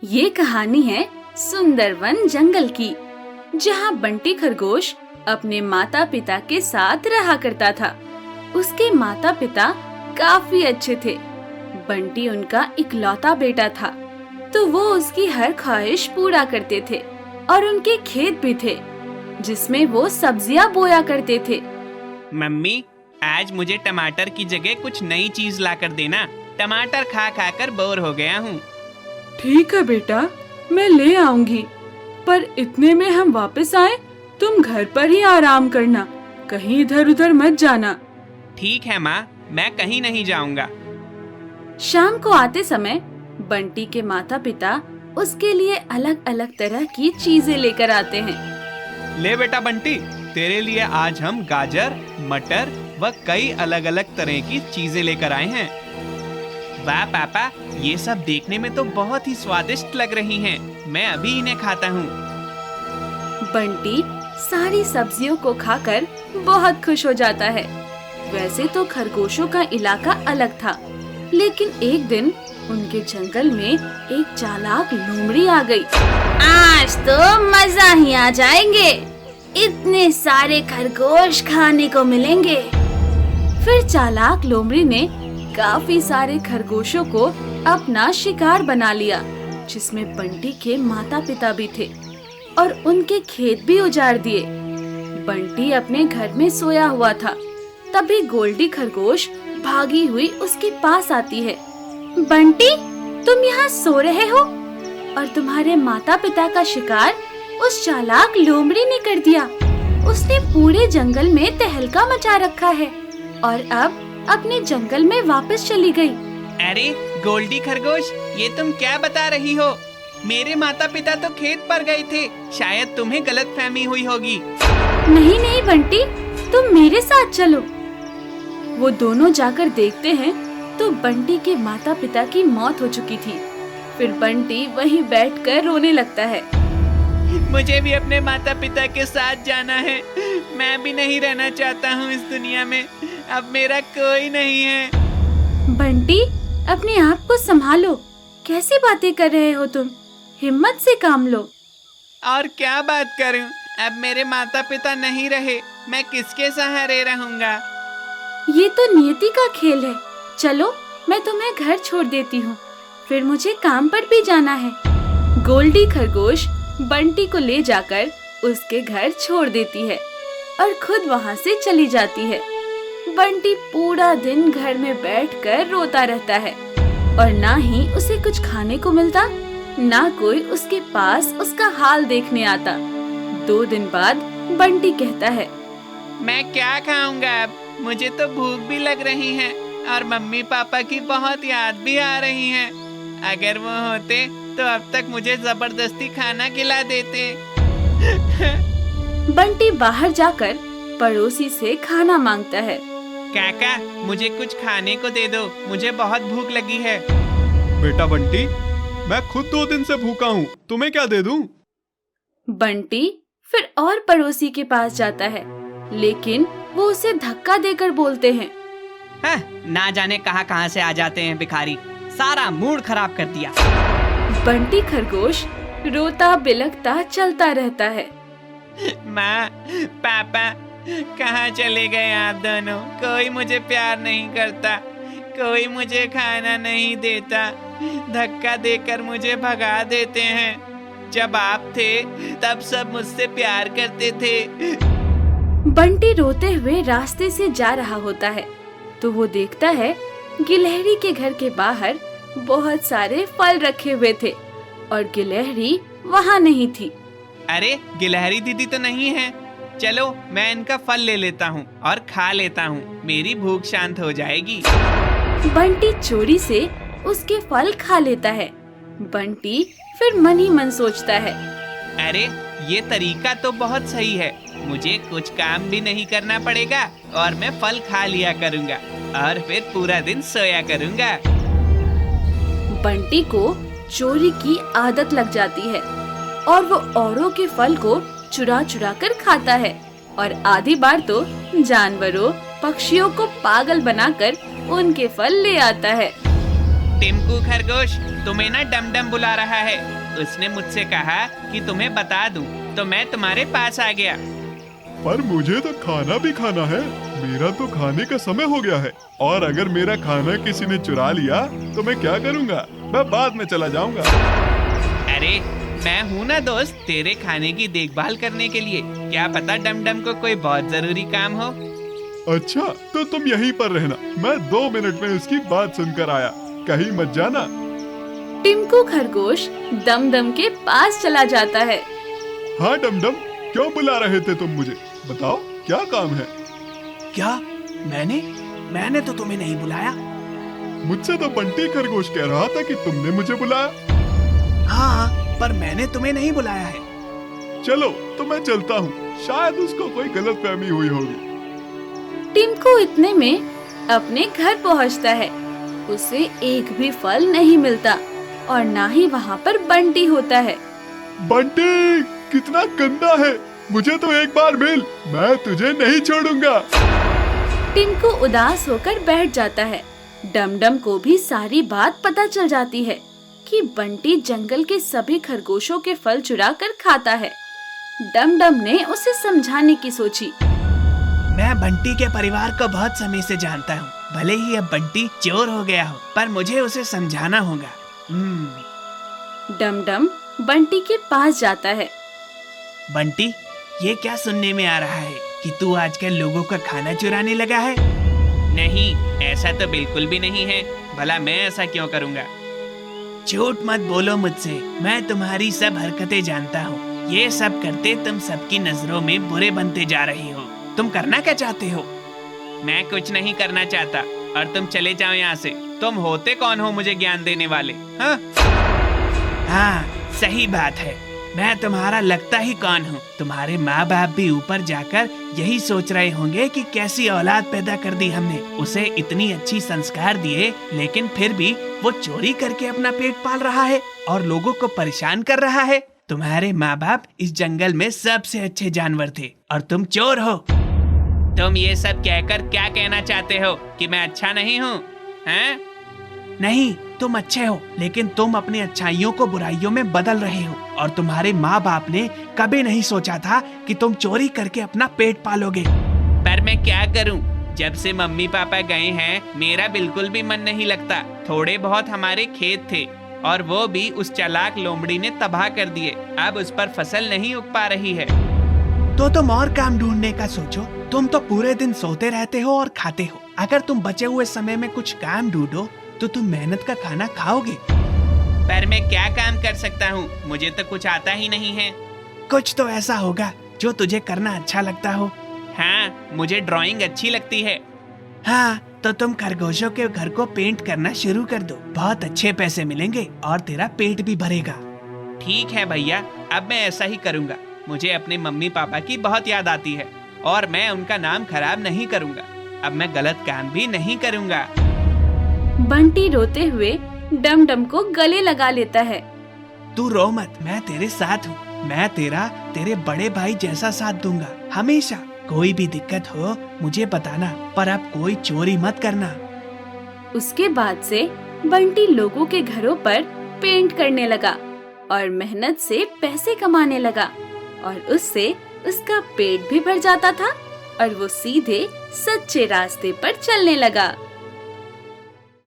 ये कहानी है सुंदरवन जंगल की, जहाँ बंटी खरगोश अपने माता पिता के साथ रहा करता था। उसके माता पिता काफी अच्छे थे। बंटी उनका इकलौता बेटा था, तो वो उसकी हर ख्वाहिश पूरा करते थे और उनके खेत भी थे, जिसमें वो सब्जियां बोया करते थे। मम्मी, आज मुझे टमाटर की जगह कुछ नई चीज ला कर देना। टमाटर खा खा कर बोर हो गया हूँ। ठीक है बेटा, मैं ले आऊंगी, पर इतने में हम वापस आए, तुम घर पर ही आराम करना, कहीं इधर उधर मत जाना। ठीक है माँ, मैं कहीं नहीं जाऊंगा। शाम को आते समय बंटी के माता पिता उसके लिए अलग अलग तरह की चीजें लेकर आते हैं। ले बेटा बंटी, तेरे लिए आज हम गाजर, मटर व कई अलग अलग तरह की चीजें लेकर आए हैं। वाह पापा, ये सब देखने में तो बहुत ही स्वादिष्ट लग रही हैं। मैं अभी इन्हें खाता हूँ। बंटी सारी सब्जियों को खाकर बहुत खुश हो जाता है। वैसे तो खरगोशों का इलाका अलग था, लेकिन एक दिन उनके जंगल में एक चालाक लोमड़ी आ गई। आज तो मजा ही आ जाएंगे, इतने सारे खरगोश खाने को मिलेंगे। फिर चालाक लोमड़ी ने काफी सारे खरगोशों को अपना शिकार बना लिया, जिसमें बंटी के माता पिता भी थे और उनके खेत भी उजाड़ दिए। बंटी अपने घर में सोया हुआ था, तभी गोल्डी खरगोश भागी हुई उसके पास आती है। बंटी, तुम यहाँ सो रहे हो और तुम्हारे माता पिता का शिकार उस चालाक लोमड़ी ने कर दिया। उसने पूरे जंगल में तहलका मचा रखा है और अब अपने जंगल में वापस चली गई। अरे गोल्डी खरगोश, ये तुम क्या बता रही हो? मेरे माता पिता तो खेत पर गए थे। शायद तुम्हें गलतफहमी हुई होगी। नहीं नहीं बंटी, तुम मेरे साथ चलो। वो दोनों जाकर देखते हैं तो बंटी के माता पिता की मौत हो चुकी थी। फिर बंटी वहीं बैठकर रोने लगता है। मुझे भी अपने माता पिता के साथ जाना है। मैं भी नहीं रहना चाहता हूँ इस दुनिया में। अब मेरा कोई नहीं है। बंटी, अपने आप को संभालो। कैसी बातें कर रहे हो तुम? हिम्मत से काम लो। और क्या बात करूं? अब मेरे माता पिता नहीं रहे, मैं किसके सहारे रहूंगा? ये तो नियति का खेल है। चलो, मैं तुम्हें घर छोड़ देती हूँ, फिर मुझे काम पर भी जाना है। गोल्डी खरगोश बंटी को ले जाकर उसके घर छोड़ देती है और खुद वहाँ से चली जाती है। बंटी पूरा दिन घर में बैठकर रोता रहता है और ना ही उसे कुछ खाने को मिलता, ना कोई उसके पास उसका हाल देखने आता। 2 दिन बाद बंटी कहता है, मैं क्या खाऊंगा अब? मुझे तो भूख भी लग रही है और मम्मी पापा की बहुत याद भी आ रही है। अगर वो होते तो अब तक मुझे जबरदस्ती खाना खिला देते। बंटी बाहर जाकर पड़ोसी से खाना मांगता है। काका, मुझे कुछ खाने को दे दो, मुझे बहुत भूख लगी है। बेटा बंटी, मैं खुद 2 दिन से भूखा हूँ, तुम्हें क्या दे दूं? बंटी फिर और पड़ोसी के पास जाता है, लेकिन वो उसे धक्का देकर बोलते हैं। ना जाने कहाँ से आ जाते हैं भिखारी, सारा मूड खराब कर दिया। बंटी खरगोश रोता बिलखता चलता रहता है। माँ, पापा, कहाँ चले गए आप दोनों? कोई मुझे प्यार नहीं करता, कोई मुझे खाना नहीं देता, धक्का देकर मुझे भगा देते हैं। जब आप थे तब सब मुझसे प्यार करते थे। बंटी रोते हुए रास्ते से जा रहा होता है, तो वो देखता है गिलहरी के घर के बाहर बहुत सारे फल रखे हुए थे और गिलहरी वहाँ नहीं थी। अरे, गिलहरी दीदी तो नहीं है। चलो, मैं इनका फल ले लेता हूँ और खा लेता हूँ, मेरी भूख शांत हो जाएगी। बंटी चोरी से उसके फल खा लेता है। बंटी फिर मन ही मन सोचता है, अरे, ये तरीका तो बहुत सही है। मुझे कुछ काम भी नहीं करना पड़ेगा और मैं फल खा लिया करूँगा और फिर पूरा दिन सोया करूँगा। बंटी को चोरी की आदत लग जाती है और वो औरों के फल को चुरा चुरा कर खाता है और आधी बार तो जानवरों, पक्षियों को पागल बनाकर उनके फल ले आता है। टिम्कू खरगोश, तुम्हें ना डमडम बुला रहा है। उसने मुझसे कहा कि तुम्हें बता दूं, तो मैं तुम्हारे पास आ गया। पर मुझे तो खाना भी खाना है। मेरा तो खाने का समय हो गया है, और अगर मेरा खाना किसी ने चुरा लिया तो मैं क्या करूँगा? मैं बाद में चला जाऊँगा। अरे मैं हूँ ना दोस्त, तेरे खाने की देखभाल करने के लिए। क्या पता डमडम को कोई बहुत जरूरी काम हो। अच्छा, तो तुम यहीं पर रहना, मैं 2 मिनट में उसकी बात सुनकर आया। कहीं मत जाना। टिम्कू खरगोश डमडम के पास चला जाता है। हाँ डमडम, क्यों बुला रहे थे तुम मुझे? बताओ क्या काम है? क्या? मैंने तो तुम्हें नहीं बुलाया। मुझसे तो बंटी खरगोश कह रहा था कि तुमने मुझे बुलाया। हाँ, पर मैंने तुम्हें नहीं बुलाया है। चलो तो मैं चलता हूँ, शायद उसको कोई गलतफहमी हुई होगी। टिम्कू इतने में अपने घर पहुंचता है। उसे एक भी फल नहीं मिलता और ना ही वहाँ पर बंटी होता है। बंटी, कितना गंदा है, मुझे तो एक बार मिल, मैं तुझे नहीं छोड़ूंगा। टिम्कू उदास होकर बैठ जाता है। डमडम को भी सारी बात पता चल जाती है कि बंटी जंगल के सभी खरगोशों के फल चुरा कर खाता है। डमडम ने उसे समझाने की सोची। मैं बंटी के परिवार को बहुत समय से जानता हूँ। भले ही अब बंटी चोर हो गया हो, पर मुझे उसे समझाना होगा। डमडम बंटी के पास जाता है। बंटी, ये क्या सुनने में आ रहा है कि तू आजकल लोगों का खाना चुराने लगा है? नहीं, ऐसा तो बिल्कुल भी नहीं है। भला मैं ऐसा क्यों करूँगा? झूठ मत बोलो मुझसे, मैं तुम्हारी सब हरकतें जानता हूँ। ये सब करते तुम सबकी नजरों में बुरे बनते जा रही हो। तुम करना क्या चाहते हो? मैं कुछ नहीं करना चाहता, और तुम चले जाओ यहाँ से। तुम होते कौन हो मुझे ज्ञान देने वाले? हाँ, सही बात है। मैं तुम्हारा लगता ही कौन हूँ? तुम्हारे माँ बाप भी ऊपर जाकर यही सोच रहे होंगे कि कैसी औलाद पैदा कर दी हमने। उसे इतनी अच्छी संस्कार दिए, लेकिन फिर भी वो चोरी करके अपना पेट पाल रहा है और लोगों को परेशान कर रहा है। तुम्हारे माँ बाप इस जंगल में सबसे अच्छे जानवर थे, और तुम चोर हो। तुम ये सब कहकर क्या कहना चाहते हो कि मैं अच्छा नहीं हूँ? हैं? नहीं, तुम अच्छे हो, लेकिन तुम अपनी अच्छाइयों को बुराइयों में बदल रहे हो। और तुम्हारे माँ बाप ने कभी नहीं सोचा था कि तुम चोरी करके अपना पेट पालोगे। पर मैं क्या करूँ? जब से मम्मी पापा गए हैं, मेरा बिल्कुल भी मन नहीं लगता। थोड़े बहुत हमारे खेत थे, और वो भी उस चालाक लोमड़ी ने तबाह कर दिए। अब उस पर फसल नहीं उग पा रही है। तो तुम और काम ढूंढने का सोचो। तुम तो पूरे दिन सोते रहते हो और खाते हो। अगर तुम बचे हुए समय में कुछ काम ढूंढो तो तुम मेहनत का खाना खाओगे। पर मैं क्या काम कर सकता हूँ? मुझे तो कुछ आता ही नहीं है। कुछ तो ऐसा होगा जो तुझे करना अच्छा लगता हो। हाँ, मुझे ड्राइंग अच्छी लगती है। हाँ, तो तुम खरगोशों के घर को पेंट करना शुरू कर दो। बहुत अच्छे पैसे मिलेंगे और तेरा पेट भी भरेगा। ठीक है भैया, अब मैं ऐसा ही करूँगा। मुझे अपने मम्मी पापा की बहुत याद आती है, और मैं उनका नाम खराब नहीं करूँगा। अब मैं गलत काम भी नहीं करूँगा। बंटी रोते हुए डमडम को गले लगा लेता है। तू रो मत, मैं तेरे साथ हूँ। मैं तेरे बड़े भाई जैसा साथ दूंगा हमेशा। कोई भी दिक्कत हो मुझे बताना, पर अब कोई चोरी मत करना। उसके बाद से बंटी लोगों के घरों पर पेंट करने लगा और मेहनत से पैसे कमाने लगा, और उससे उसका पेट भी भर जाता था और वो सीधे सच्चे रास्ते पर चलने लगा।